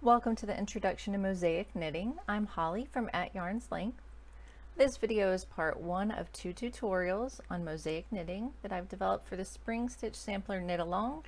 Welcome to the Introduction to Mosaic Knitting. I'm Holly from At Yarn's Length. This video is part one of two tutorials on mosaic knitting that I've developed for the Spring Stitch Sampler Knit Along.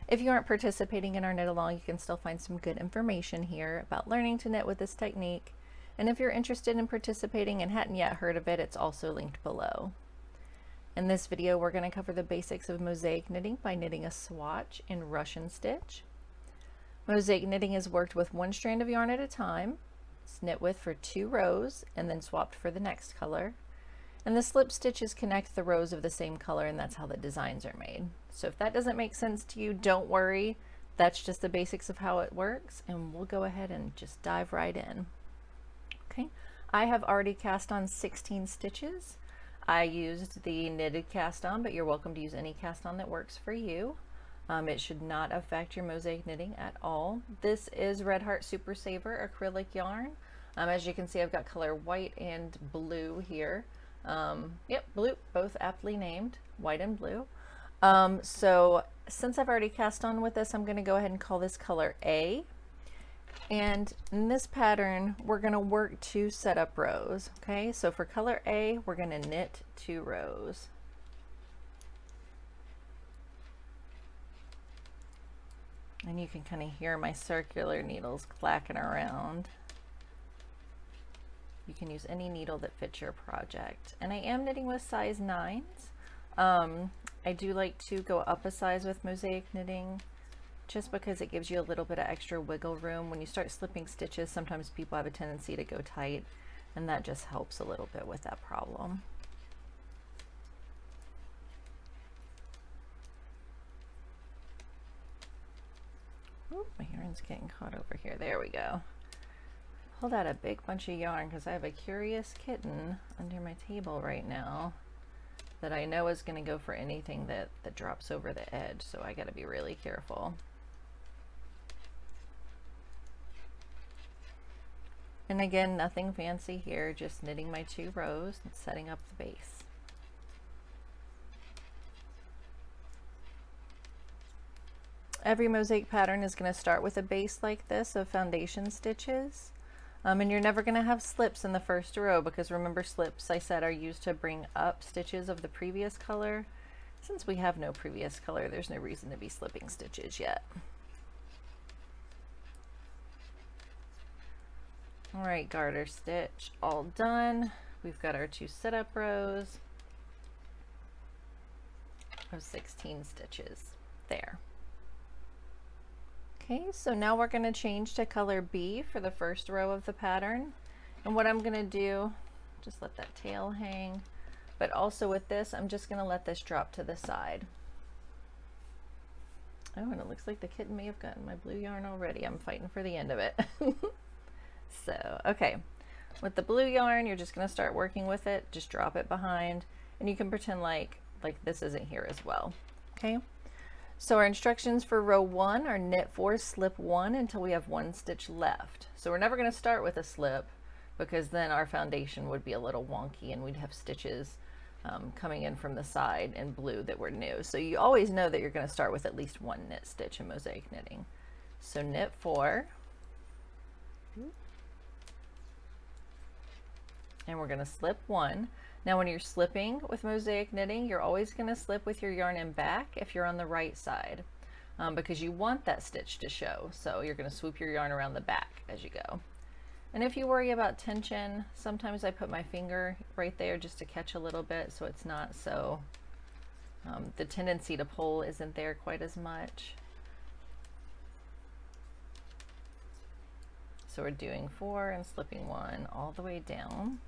If you aren't participating in our knit along, you can still find some good information here about learning to knit with this technique. And if you're interested in participating and hadn't yet heard of it, it's also linked below. In this video, we're going to cover the basics of mosaic knitting by knitting a swatch in Russian stitch. Mosaic knitting is worked with one strand of yarn at a time. It's knit with for 2 rows and then swapped for the next color. And the slip stitches connect the rows of the same color, and that's how the designs are made. So if that doesn't make sense to you, don't worry. That's just the basics of how it works, and we'll go ahead and just dive right in. Okay, I have already cast on 16 stitches. I used the knitted cast on, but you're welcome to use any cast on that works for you. It should not affect your mosaic knitting at all. This is Red Heart Super Saver acrylic yarn. As you can see, I've got color white and blue here. Yep, blue, both aptly named, white and blue. So since I've already cast on with this, I'm going to go ahead and call this color A. And in this pattern, we're going to work 2 setup rows. Okay, so for color A, we're going to knit 2 rows. And you can kind of hear my circular needles clacking around. You can use any needle that fits your project. And I am knitting with size 9s. I do like to go up a size with mosaic knitting just because it gives you a little bit of extra wiggle room. When you start slipping stitches, sometimes people have a tendency to go tight, and that just helps a little bit with that problem. Ooh, my yarn's getting caught over here. There we go. Pulled out a big bunch of yarn because I have a curious kitten under my table right now that I know is going to go for anything that drops over the edge, so I got to be really careful. And again, nothing fancy here, just knitting my 2 rows and setting up the base. Every mosaic pattern is going to start with a base like this of foundation stitches. And you're never going to have slips in the first row because remember, slips, I said, are used to bring up stitches of the previous color. Since we have no previous color, there's no reason to be slipping stitches yet. All right, garter stitch all done. We've got our 2 setup rows of 16 stitches there. Okay, so now we're going to change to color B for the first row of the pattern. And what I'm going to do, just let that tail hang, but also with this, I'm just going to let this drop to the side. Oh, and it looks like the kitten may have gotten my blue yarn already. I'm fighting for the end of it. So, okay, with the blue yarn, you're just going to start working with it. Just drop it behind, and you can pretend like this isn't here as well. Okay. So our instructions for row 1 are knit 4, slip 1 until we have 1 stitch left. So we're never going to start with a slip because then our foundation would be a little wonky and we'd have stitches coming in from the side in blue that were new. So you always know that you're going to start with at least 1 knit stitch in mosaic knitting. So knit 4. And we're going to slip 1. Now when you're slipping with mosaic knitting, you're always going to slip with your yarn in back if you're on the right side because you want that stitch to show. So you're going to swoop your yarn around the back as you go. And if you worry about tension, sometimes I put my finger right there just to catch a little bit so it's not so, the tendency to pull isn't there quite as much. So we're doing 4 and slipping 1 all the way down.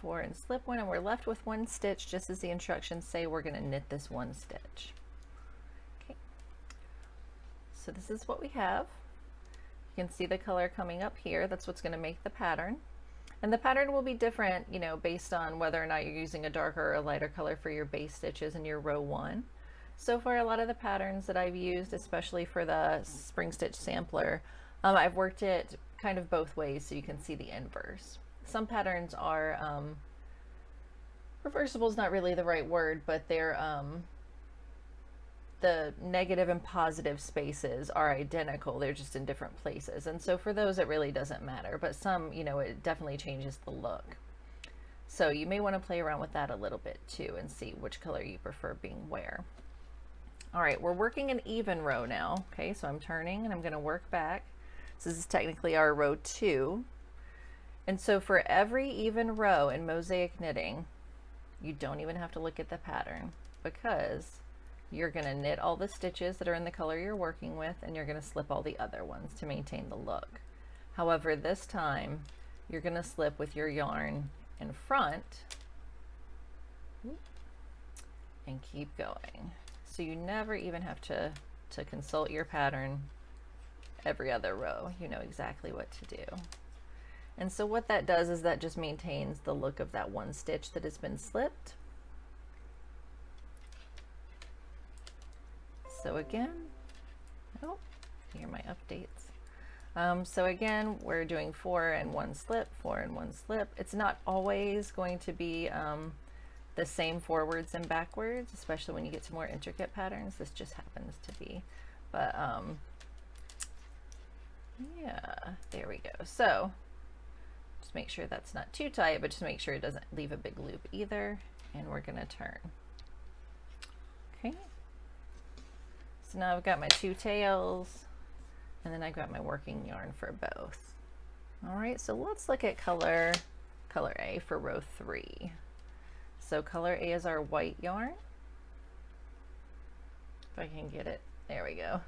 And slip 1, and we're left with 1 stitch, just as the instructions say. We're going to knit this 1 stitch. Okay, so this is what we have. You can see the color coming up here. That's what's going to make the pattern, and the pattern will be different, you know, based on whether or not you're using a darker or a lighter color for your base stitches in your row 1. So for a lot of the patterns that I've used, especially for the Spring Stitch Sampler, I've worked it kind of both ways so you can see the inverse. Some patterns are reversible is not really the right word, but they're the negative and positive spaces are identical, they're just in different places. And so for those, it really doesn't matter, but some, you know, it definitely changes the look. So you may want to play around with that a little bit too and see which color you prefer being where. All right, we're working an even row now. Okay, so I'm turning and I'm going to work back. So this is technically our row 2. And so for every even row in mosaic knitting, you don't even have to look at the pattern, because you're going to knit all the stitches that are in the color you're working with, and you're going to slip all the other ones to maintain the look. However, this time you're going to slip with your yarn in front and keep going. So you never even have to consult your pattern every other row. You know exactly what to do. And so what that does is that just maintains the look of that one stitch that has been slipped. So again, oh, here are my updates. So again, we're doing 4 and 1 slip, 4 and 1 slip. It's not always going to be the same forwards and backwards, especially when you get to more intricate patterns. This just happens to be. But yeah, there we go. So just make sure that's not too tight, but just make sure it doesn't leave a big loop either. And we're gonna turn. Okay. So now I've got my 2 tails, and then I got my working yarn for both. All right, so let's look at color A for row 3. So color A is our white yarn. If I can get it, there we go.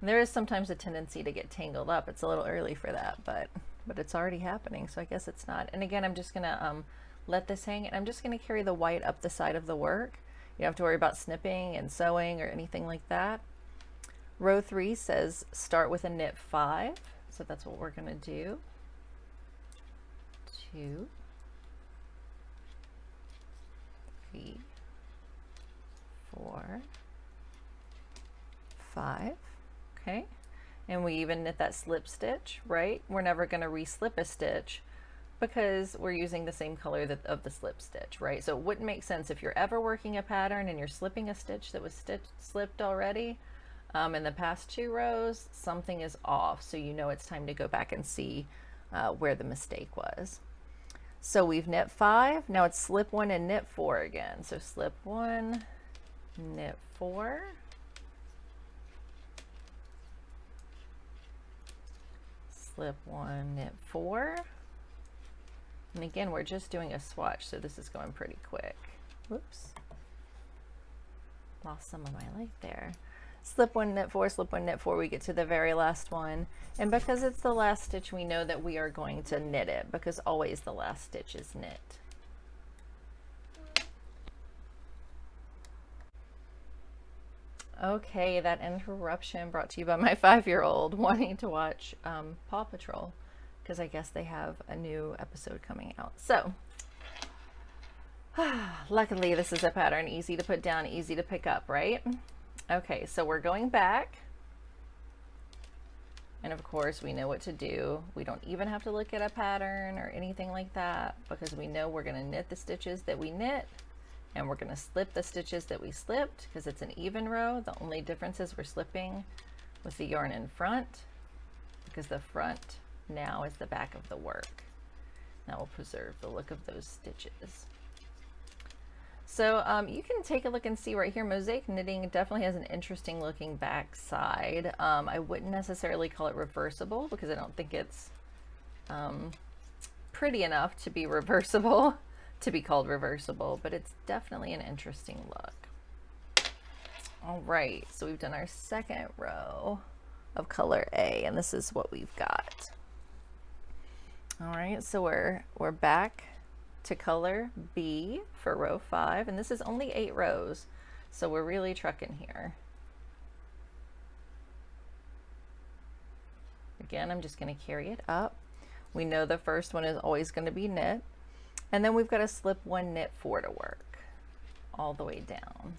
And there is sometimes a tendency to get tangled up. It's a little early for that, but it's already happening, so I guess it's not. And again, I'm just gonna let this hang, and I'm just gonna carry the white up the side of the work. You don't have to worry about snipping and sewing or anything like that. Row 3 says start with a knit 5, so that's what we're gonna do. 2, 3, 4, 5. Okay, and we even knit that slip stitch, right? We're never going to re-slip a stitch because we're using the same color of the slip stitch, right? So it wouldn't make sense if you're ever working a pattern and you're slipping a stitch that was slipped already in the past 2 rows, something is off, so you know it's time to go back and see where the mistake was. So we've knit 5, now it's slip 1 and knit 4 again. So slip 1, knit 4, slip 1, knit 4, and again we're just doing a swatch, so this is going pretty quick. Whoops, lost some of my light there. Slip 1, knit 4, slip 1, knit 4, we get to the very last one, and because it's the last stitch, we know that we are going to knit it, because always the last stitch is knit. Okay, that interruption brought to you by my 5-year-old wanting to watch Paw Patrol, because I guess they have a new episode coming out. So, luckily this is a pattern easy to put down, easy to pick up, right? Okay, so we're going back, and of course we know what to do. We don't even have to look at a pattern or anything like that, because we know we're going to knit the stitches that we knit, and we're going to slip the stitches that we slipped, because it's an even row. The only difference is we're slipping with the yarn in front, because the front now is the back of the work. That will preserve the look of those stitches. So you can take a look and see right here, Mosaic Knitting definitely has an interesting looking back side. I wouldn't necessarily call it reversible, because I don't think it's pretty enough to be reversible, to be called reversible, but it's definitely an interesting look. All right, so we've done our second row of color A, and this is what we've got. All right, so we're back to color B for row 5, and this is only 8 rows, so we're really trucking here. Again, I'm just going to carry it up. We know the first one is always going to be knit, and then we've got to slip 1, knit 4 to work all the way down.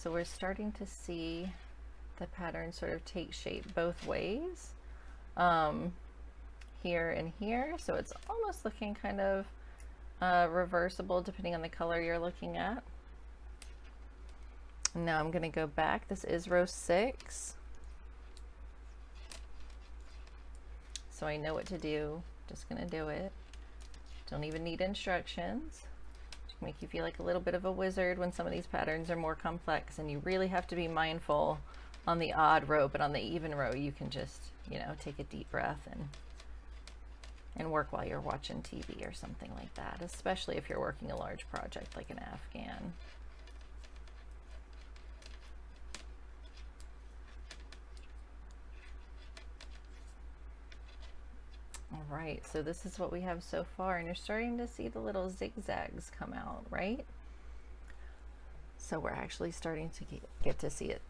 So we're starting to see the pattern sort of take shape both ways, here and here. So it's almost looking kind of reversible depending on the color you're looking at. And now I'm going to go back. This is row 6. So I know what to do. Just going to do it. Don't even need instructions. Just make you feel like a little bit of a wizard when some of these patterns are more complex, and you really have to be mindful on the odd row, but on the even row you can just, you know, take a deep breath and work while you're watching TV or something like that, especially if you're working a large project like an Afghan. All right, so this is what we have so far, and you're starting to see the little zigzags come out, right? So we're actually starting to get to see it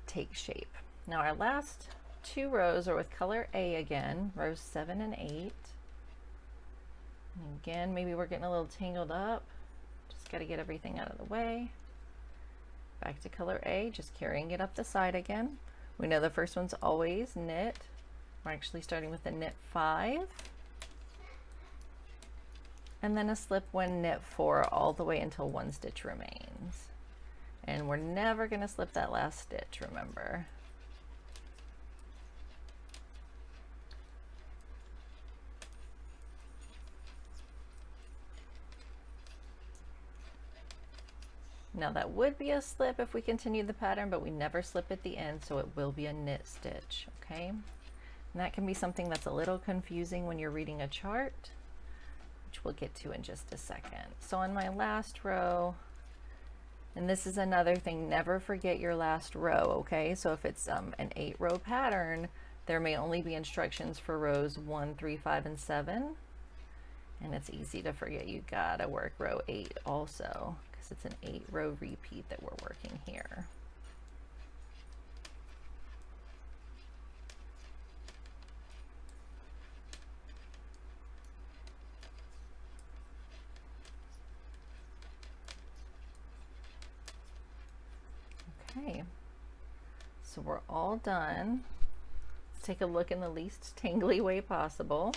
take shape. Now our last 2 rows are with color A again, rows 7 and 8. And again, maybe we're getting a little tangled up. Just got to get everything out of the way. Back to color A, just carrying it up the side again. We know the first one's always knit. We're actually starting with a knit 5. And then a slip 1, knit 4, all the way until 1 stitch remains. And we're never going to slip that last stitch, remember. Now that would be a slip if we continue the pattern, but we never slip at the end, so it will be a knit stitch, okay? And that can be something that's a little confusing when you're reading a chart, which we'll get to in just a second. So on my last row, and this is another thing, never forget your last row, okay? So if it's an 8-row pattern, there may only be instructions for rows 1, 3, 5, and 7. And it's easy to forget you gotta work row 8 also, because it's an 8-row repeat that we're working here. Okay, so we're all done. Let's take a look in the least tangly way possible.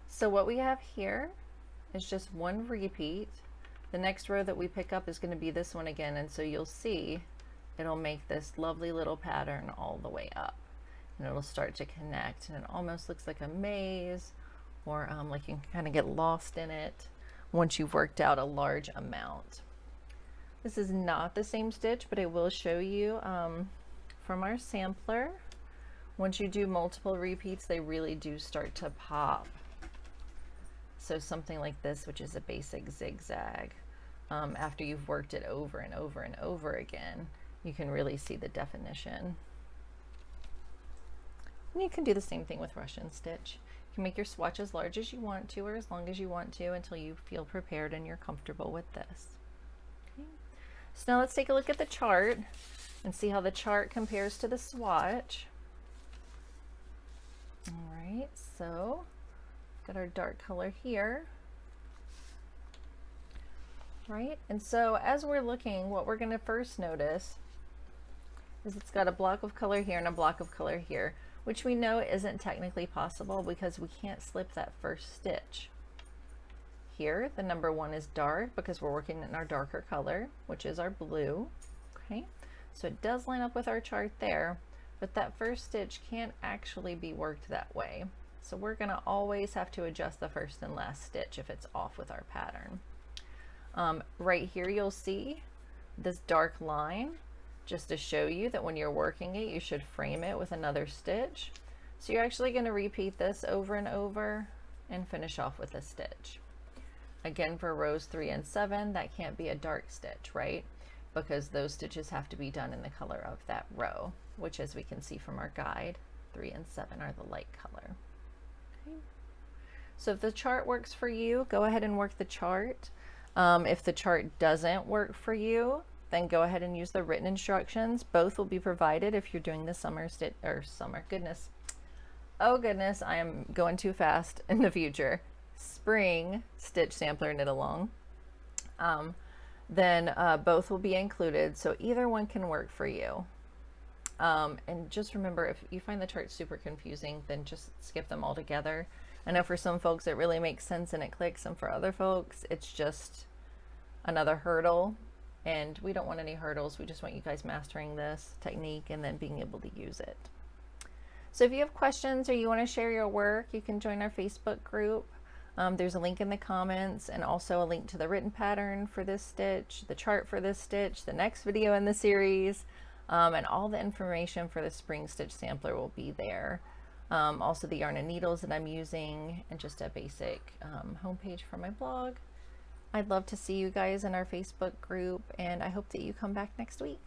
So what we have here is just 1 repeat. The next row that we pick up is going to be this one again, and so you'll see it'll make this lovely little pattern all the way up, and it'll start to connect, and it almost looks like a maze, or like you can kind of get lost in it once you've worked out a large amount. This is not the same stitch, but I will show you from our sampler. Once you do multiple repeats, they really do start to pop. So something like this, which is a basic zigzag, after you've worked it over and over and over again, you can really see the definition. And you can do the same thing with Russian stitch. You can make your swatch as large as you want to, or as long as you want to, until you feel prepared and you're comfortable with this. Okay. So now let's take a look at the chart and see how the chart compares to the swatch. All right, so got our dark color here, right? And so as we're looking, what we're going to first notice is it's got a block of color here and a block of color here, which we know isn't technically possible because we can't slip that first stitch. Here, the number 1 is dark because we're working in our darker color, which is our blue, okay? So it does line up with our chart there, but that first stitch can't actually be worked that way. So we're going to always have to adjust the first and last stitch if it's off with our pattern. Right here you'll see this dark line, just to show you that when you're working it, you should frame it with another stitch. So you're actually going to repeat this over and over and finish off with a stitch. Again, for rows 3 and 7, that can't be a dark stitch, right? Because those stitches have to be done in the color of that row, which, as we can see from our guide, 3 and 7 are the light color. Okay. So if the chart works for you, go ahead and work the chart. If the chart doesn't work for you, then go ahead and use the written instructions. Both will be provided if you're doing the goodness, I am going too fast in the future. Spring stitch sampler knit along. then both will be included. So either one can work for you. And just remember, if you find the chart super confusing, then just skip them all together. I know for some folks it really makes sense and it clicks, and for other folks it's just another hurdle, and we don't want any hurdles. We just want you guys mastering this technique and then being able to use it. So if you have questions or you want to share your work, you can join our Facebook group. There's a link in the comments, and also a link to the written pattern for this stitch, the chart for this stitch, the next video in the series, and all the information for the spring stitch sampler will be there. Also the yarn and needles that I'm using, and just a basic homepage for my blog. I'd love to see you guys in our Facebook group, and I hope that you come back next week.